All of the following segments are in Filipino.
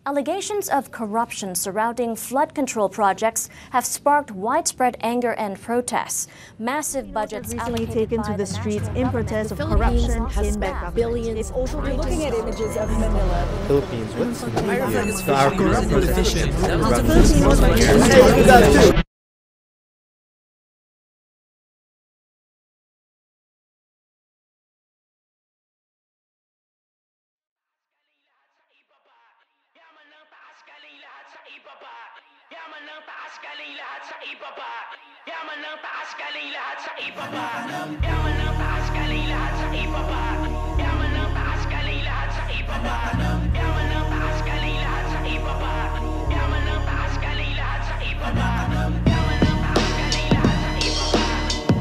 Allegations of corruption surrounding flood control projects have sparked widespread anger and protests. Massive budgets recently taken to the streets in protest of corruption in the government. Billions. We're looking at images of Manila. Philippines, what's the media? It's our corruption. Yaman ng taas galing lahat sa ibaba. Yaman ng taas galing lahat sa ibaba. Yaman ng taas galing lahat sa ibaba. Yaman ng taas galing lahat sa ibaba. Yaman ng taas galing lahat sa ibaba. Yaman ng taas galing lahat sa ibaba. Yaman ng taas galing lahat sa ibaba.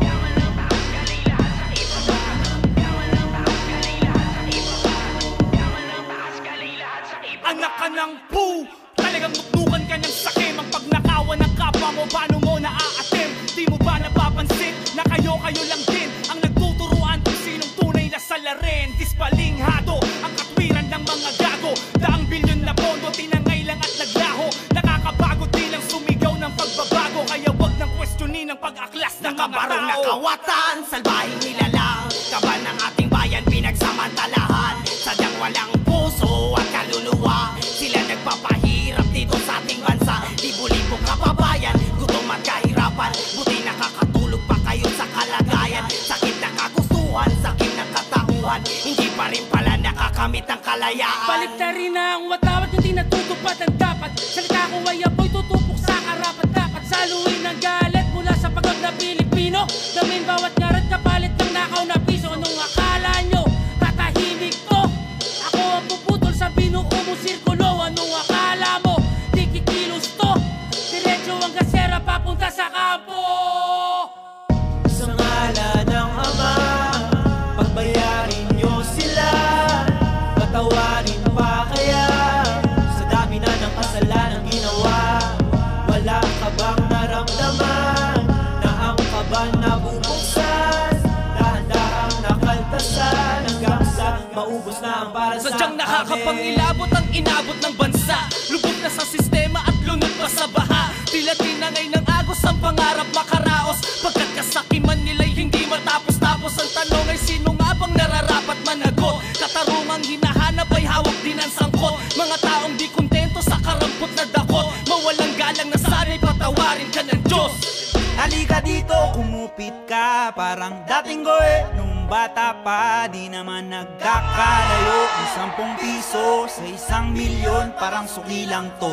Yaman ng taas galing lahat sa ibaba. Yaman ng taas galing lahat sa ibaba. Yaman ng taas galing lahat sa ibaba. Anak ka ng poo! Talagang nuknukan ka ng sakim. Ang pagnakawan ng kapwa mo, paano mo naaatim? Di mo ba napapansin na kayo lang din ang nagtuturuan kung sinong tunay na salarin? Dispalinghado ang katwiran ng mga gago. Daang bilyon na pondo, tinangay lang at naglaho. Nakakabago din ang sumigaw ng pagbabago. Kaya wag nang questionin ang pag-aklas ng mga tao. Nakawatan, salbahing nilalang. Kaban ng ating bayan, pinagsamantalahan. Sadyang walang puso at kaluluwa. Sila nagpapahirap dito sa ating bansa. Libo-libong kababayan, gutom at kahirapan. Buti nakakatulog pa kayo sa kalagayan. Sakit na kagustuhan, sakit na katauhan. Hindi pa rin pala nakakamit ang kalayaan. Baliktarin na ang watawat, hindi natutupad ang dapat. Salita ko ay apoy, tutupok sa karapat. Dapat saluhin ang galit mula sa pagod na Pilipino. Gamin bawat ngarat kapalit ng nakaw na piso. Anong akala nyo? Tatahimik to? Ako ang puputol sa binuo mo sirkulo. Anong akala mo? Di kikilos to? Diretso ang gasera papunta sa kampo. Sa ngalan ng Ama, pagbayarin nyo sila. Patawarin pa kaya sa dami na ng kasalanan ginawa. Wala ka bang naramdaman na ang kaban nabubuksan? Dahan-dahang nakaltasan hanggang sa maubos na ang para sa Sadyang nakakapangilabot ang inabot ng bansa. Lubog na sa sistema at lunod pa sa baha. Tila tinangay ng agos ang pangarap makaraos. Pagkat kasakiman nila'y hindi matapos-tapos. Ang tanong ay sino nga bang nararapat managot? Katarungang hinahanap ay hawak din ang sangkot. Mga taong di kontento sa karampot na dakot. Mawalang galang na sana'y patawarin ka ng Diyos. Halika dito, kumupit ka. Parang dating goe nung bata pa. Di naman nagkakalayo. Ang 10 piso sa 1 milyon, parang suki lang to.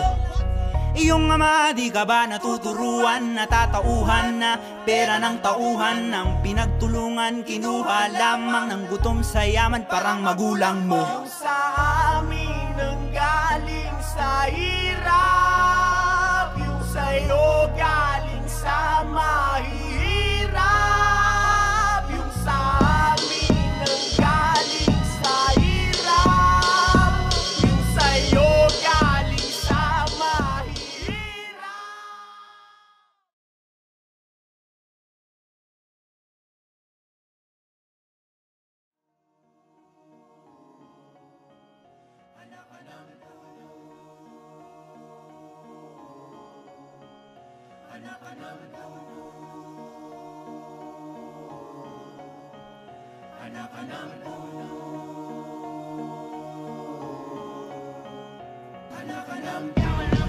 Iyong ama, di ka ba natuturuan? Natatauhan na pera ng tauhan. Ang pinagtulungan, kinuha lamang ng gutom sa yaman, parang magulang mo. Yung sa amin ang galing sa hirap. Yung sa'yo galing sa mahirap. Yung sa amin ang galing sa hirap. Yung sa'yo galing sa mahirap. Anak ka ng puno. Anak ka ng puno. Anak ka ng puno.